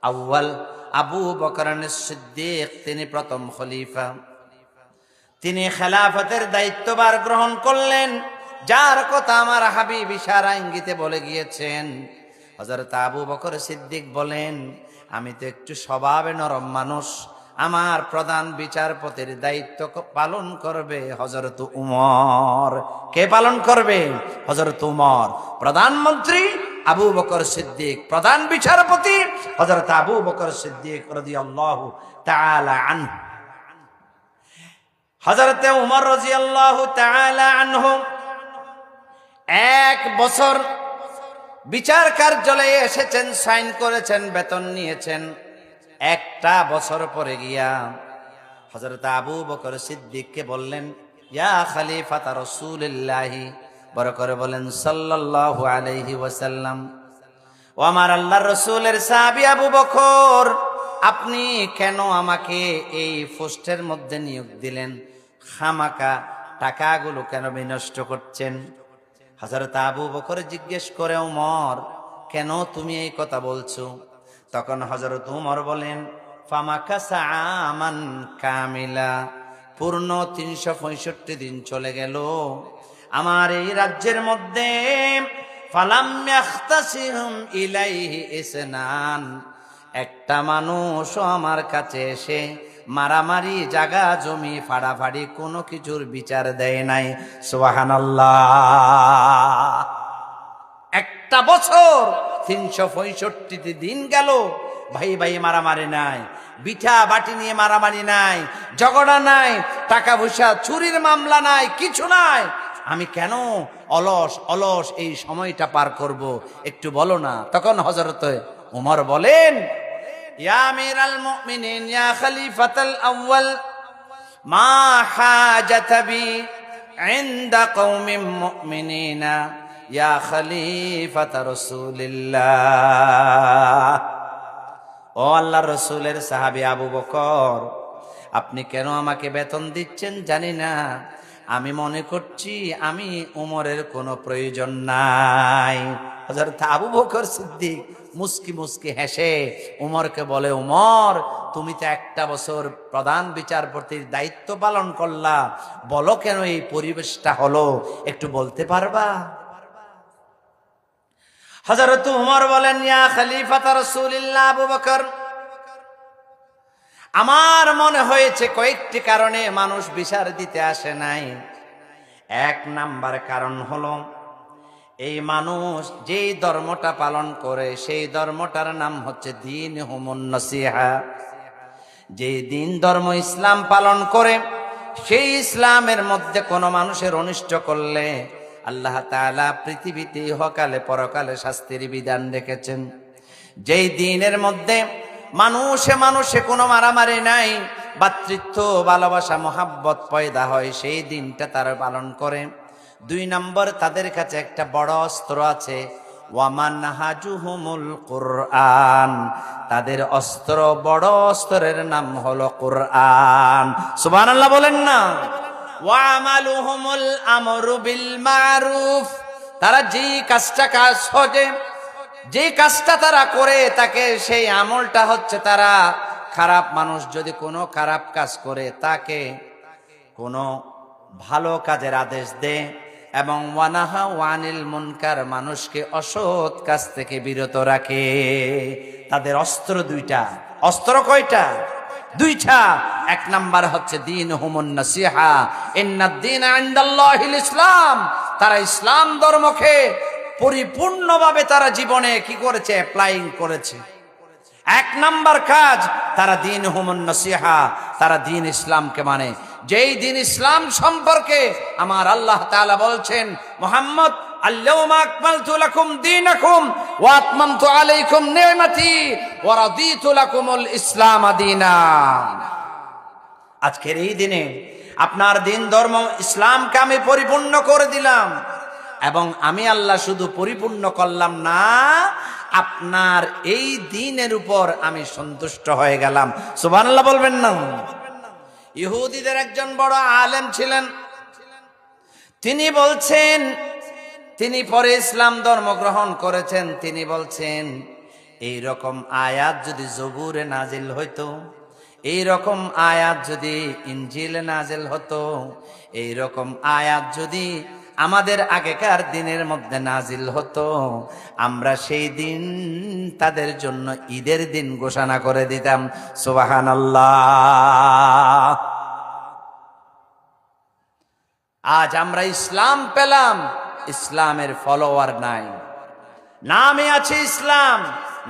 আউয়াল আবু বকর সিদ্দিক, তিনি প্রথম খলিফা। তিনি খেলাফতের দায়িত্বভার গ্রহণ করলেন, যার কথা আমার হাবিব ইশারা ইঙ্গিতে বলে গিয়েছেন। হযরত আবু বকর সিদ্দিক বলেন, আমি তো একটু স্বভাবে নরম মানুষ, আমার প্রধান বিচারপতির দায়িত্ব পালন করবে হযরত উমর। কে পালন করবে? হযরত উমর। প্রধানমন্ত্রী আবু বকর সিদ্দিক, প্রধান বিচারপতি হযরত আবু বকর সিদ্দিক রাদিয়াল্লাহু তাআলা আনহু। হযরতে উমর রাদিয়াল্লাহু তাআলা আনহু 1 বছর বিচার কার্যালয়ে এসেছেন, সাইন করেছেন, বেতন নিয়েছেন। 1টা বছর পরে গিয়া হযরত আবু বকর সিদ্দিককে বললেন, ইয়া খলিফাতা রাসূলুল্লাহি, বড় করে বলেন সাল্লাল্লাহু আলাইহি ওয়াসাল্লাম, ও আমার আল্লাহর রাসূলের সাহাবী আবু বকর, আপনি কেন আমাকে এই পোস্টের মধ্যে নিয়োগ দিলেন? খামাকা টাকাগুলো কেন বিনষ্ট করছেন? হযরত আবু বকর জিজ্ঞেস করে, উমর, কেন তুমি এই কথা বলছো? তখন হযরত উমর বলেন, ফামাকাসা আমান কামিলা, পূর্ণ 365 দিন চলে গেল আমার এই রাজ্যের মধ্যে। ফালাম ইয়াখতাসিহুম ইলাইহি ইসনান, একটা মানুষও আমার কাছে এসে মারামারি, জায়গা জমি ফাড়াফাড়ি কোনো কিছুর বিচার দেয় নাই। সুবহানাল্লাহ। 1টা বছর 365 দিন গেল, ভাই ভাই মারামারি নাই, বিঠা বাটি নিয়ে মারামারি নাই, ঝগড়া নাই, টাকা পয়সা চুরির মামলা নাই, কিছু নাই। আমি কেন অলস অলস এই সময়টা পার করব, একটু বলো না। তখন হযরত উমর বলেন, ইয়া আমিরাল মুমিনিন, ইয়া খলিফাতুল আউয়াল, মা হাজাতা বি ইনদা কওমিন মুমিনিনা ইয়া খলিফাতা রাসূলিল্লাহ। ও আল্লাহর রাসূলের সাহাবী আবু বকর, আপনি কেন আমাকে বেতন দিচ্ছেন জানি না, আমি মনে করছি আমি উমরের কোনো প্রয়োজন নাই। হযরত আবু বকর সিদ্দিক মুস্কি মুস্কি হেসে উমরকে বলে, উমর, তুমি তো 1টা বছর প্রধান বিচারপতির দায়িত্ব পালন করলা, বলো কেন এই পরিবেশটা হলো, একটু বলতে পারবা? হযরত উমর বলেন, ইয়া খলিফাতা রাসূলিল্লাহ আবু বকর, আমার মনে হয়েছে কয়েকটি কারণে মানুষ বিচার দিতে আসে নাই। 1 নাম্বার কারণ হলো, এই মানুষ যেই ধর্মটা পালন করে সেই ধর্মটার নাম হচ্ছে দ্বীন হুমুন নসিহা। যেই দিন ধর্ম ইসলাম পালন করে সেই ইসলামের মধ্যে কোনো মানুষের অনিষ্ট করলে আল্লাহ তাআলা পৃথিবীতে ইহকালে পরকালে শাস্তির বিধান রেখেছেন। যেই দিনের মধ্যে মানুষে মানুষে কোনো মারামারি নাই, ভাতৃত্ব, ভালোবাসা, মহাব্বত পয়দা হয়, সেই দিনটা তারা পালন করে। 2 নম্বর, তাদের কাছে একটা বড় অস্ত্র আছে, ওয়ামানহাজুহুমুল কুরআন, তাদের অস্ত্র, বড় অস্ত্রের নাম হলো কুরআন। সুবহানাল্লাহ বলেন না। ওয়ামালুহুমুল আমরু বিল মারুফ, তারা যেই কাজটা কাজ হজে, যে কাজটা তারা করে তাকে সেই আমলটা হচ্ছে, তারা খারাপ মানুষ যদি কোনো খারাপ কাজ করে তাকে কোনো ভালো কাজের আদেশ দেয়, এবং ওয়ানাহা ওয়ানিল মুনকার, মানুষকে অসৎ কাজ থেকে বিরত রাখে। তাদের অস্ত্র 2টা। অস্ত্র কয়টা? 2টা। 1 নাম্বার হচ্ছে দ্বীন হুমুন নসিহা, ইন্নাদ দীনা ইনদাল্লাহিল ইসলাম, তারা ইসলাম ধর্মকে পরিপূর্ণভাবে তারা জীবনে কি করেছে? অ্যাপ্লাইং করেছে। 1 নাম্বার কাজ, তারা দ্বীন হুমুন নসিহা, তারা দ্বীন ইসলামকে মানে। যেই দ্বীন ইসলাম সম্পর্কে আমার আল্লাহ তাআলা বলছেন, মুহাম্মদ, আল-ইয়াওমা আকমালতু লাকুম দীনাকুম ওয়া আতমামতু আলাইকুম নি'মাতি ওয়া রাদিতু লাকুমুল ইসলাম দীনা। আজকের এই দিনে আপনার দ্বীন ধর্ম ইসলামকে আমি পরিপূর্ণ করে দিলাম, এবং আমি আল্লাহ শুধু পরিপূর্ণ করলাম না, আপনার এই দ্বীনের উপর আমি সন্তুষ্ট হয়ে গেলাম। সুবহানাল্লাহ বলবেন না? ইহুদিদের একজন বড় আলেম ছিলেন, তিনি বলছেন, তিনি পরে ইসলাম ধর্ম গ্রহণ করেছেন, তিনি বলছেন এই রকম আয়াত যদি জবুরে নাজিল হইতো, এই রকম আয়াত যদি ইনজিলে নাজিল হতো, এই রকম আয়াত যদি আমাদের আগেকার দিনের মধ্যে নাজিল হতো, আমরা সেই দিন তাদের জন্য ঈদের দিন ঘোষণা করে দিতাম। সুবহানাল্লাহ। আজ আমরা ইসলাম পেলাম, ইসলামের ফলোয়ার নাই। নামে আছে ইসলাম,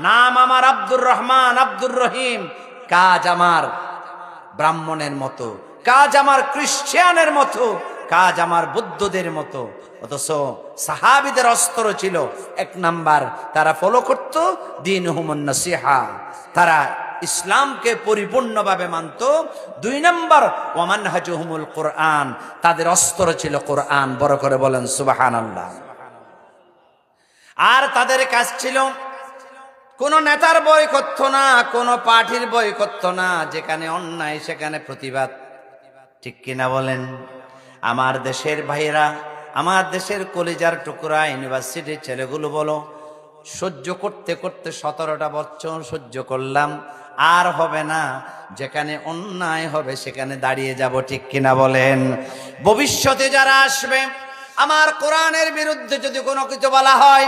নাম আমার আব্দুর রহমান, আব্দুর রহিম, কাজ আমার ব্রাহ্মণের মতো, কাজ আমার খ্রিস্টানের মতো, কাজ আমার বৌদ্ধদের মতো। অথচ সাহাবীদের অস্ত্র ছিল এক নাম্বার, তারা ফলো করত দিন হুমুন নসিহা, তারা ইসলামকে পরিপূর্ণভাবে মানত। দুই নাম্বার ওয়ামানহাজুহুমুল কোরআন, তাদের অস্ত্র ছিল কোরআন। বড় করে বলেন সুবহানাল্লাহ। আর তাদের কাজ ছিল কোন নেতার বই করত না, কোন পার্টির বই করত না, যেখানে অন্যায় সেখানে প্রতিবাদ। ঠিক কিনা বলেন? আমার দেশের ভাইয়েরা, আমার দেশের কলিজার টুকরা ইউনিভার্সিটির ছেলেগুলো বলো, সহ্য করতে করতে 17টা বছর সহ্য করলাম, আর হবে না। যেখানে অন্যায় হবে সেখানে দাঁড়িয়ে যাব। ঠিক কিনা বলেন? ভবিষ্যতে যারা আসবে, আমার কোরআনের বিরুদ্ধে যদি কোনো কিছু বলা হয়,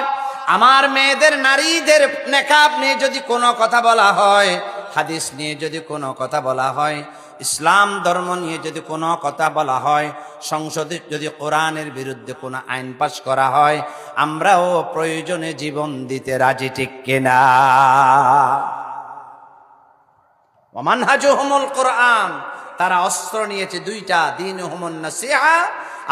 আমার মেয়েদের নারীদের নেকাব নিয়ে যদি কোনো কথা বলা হয়, হাদিস নিয়ে যদি কোনো কথা বলা হয়, ইসলাম ধর্ম নিয়ে যদি কোনো কথা বলা হয়, সংসদে যদি কোরআনের বিরুদ্ধে কোনো আইন পাশ করা হয়, আমরাও প্রয়োজনে জীবন দিতে রাজি। ঠিক কিনা? ওয়ামানহাজুহুমুল কোরআন, তারা অস্ত্র নিয়েছে দুইটা, দীনুহুমুন নাসিহা,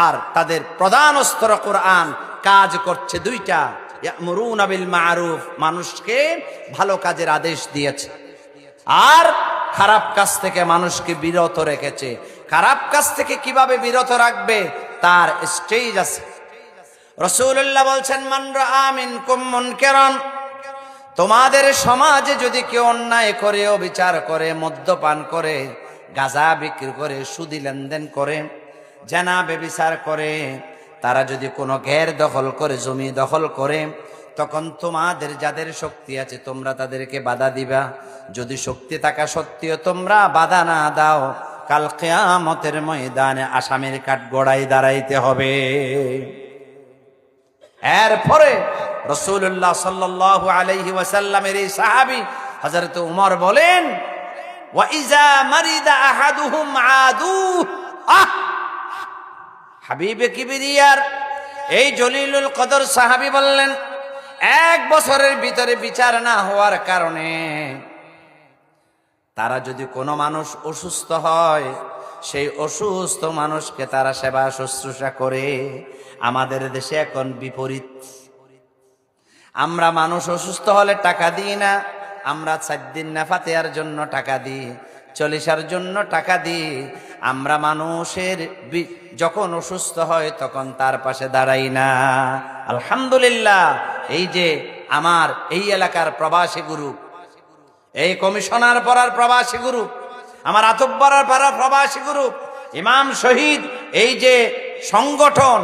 আর তাদের প্রধান অস্ত্র কোরআন। কাজ করছে দুইটা, ইয়ামুরুনা বিল মারুফ, মানুষকে ভালো কাজের আদেশ দিয়েছে, আর খারাপ কাজ থেকে মানুষকে বিরত রেখেছে। খারাপ কাজ থেকে কিভাবে বিরত রাখবে তার স্টেজ আছে। রাসূলুল্লাহ বলছেন, মান রাআ মিনকুম মুনকারান, তোমাদের সমাজে যদি কেউ অন্যায় করে, অবিচার করে, মদ্যপান করে, গাঁজা বিক্রি করে, সুদি লেনদেন করে, জেনা ব্যভিচার করে, তারা যদি কোনো ঘের দখল করে, জমি দখল করে, তখন তোমাদের যাদের শক্তি আছে তোমরা তাদেরকে বাধা দিবা। যদি শক্তি থাকা সত্ত্বেও তোমরা বাধা না দাও, কাল কিয়ামতের ময়দানে আসামির কাঠগড়ায় দাঁড়াইতে হবে। এরপরে রাসূলুল্লাহ সাল্লাল্লাহু আলাইহি ওয়াসাল্লামের এই সাহাবী হযরত উমর বলেন, ওয়া ইযা মারিদা আহাদুহুম আদু, হাবিবে কিবরিয়ার এই জলিলুল কদর সাহাবী বললেন, 1 বছরের ভিতরে বিচার না হওয়ার কারণে তারা যদি কোনো মানুষ অসুস্থ হয়, সেই অসুস্থ মানুষকে তারা সেবা শুশ্রূষা করে। আমাদের দেশে এখন বিপরীত। আমরা মানুষ অসুস্থ হলে টাকা দিই না, আমরা 4 দিন নাফাতেয়ার জন্য টাকা দিই, চল্লিশার জন্য টাকা দিই। আমরা মানুষের যখন অসুস্থ হয় তখন তার পাশে দাঁড়াই না। আলহামদুলিল্লাহ, এই যে আমার এই এলাকার প্রবাসী গ্রুপ, এই কমিশনার পাড়ার প্রবাসী গ্রুপ, আমার আতব্বরার পাড়ার প্রবাসী গ্রুপ, ইমাম শহীদ, এই যে সংগঠন,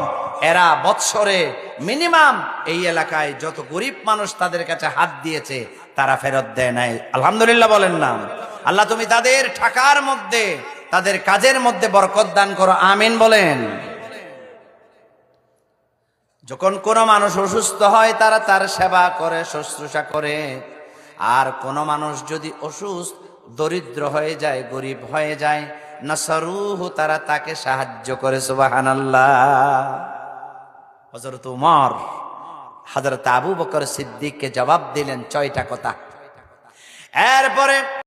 এরা বৎসরে মিনিমাম এই এলাকায় যত গরিব মানুষ তাদের কাছে হাত দিয়েছে তারা ফেরত দেয় নাই। আলহামদুলিল্লাহ বলেন না? আল্লাহ তুমি তাদের টাকার মধ্যে, তাদের কাজের মধ্যে বরকত দান করো, আমিন বলেন। যখন কোনো মানুষ অসুস্থ হয় তারা তার সেবা করে, শুশ্রূষা করে। আর কোনো মানুষ যদি অসুস্থ, দরিদ্র হয়ে যায়, গরিব হয়ে যায়, নাসারুহু, তারা তাকে সাহায্য করে। সুবহানাল্লাহ। হযরত উমর হযরত আবু বকর সিদ্দিককে জবাব দিলেন 6টা কথা। এরপরে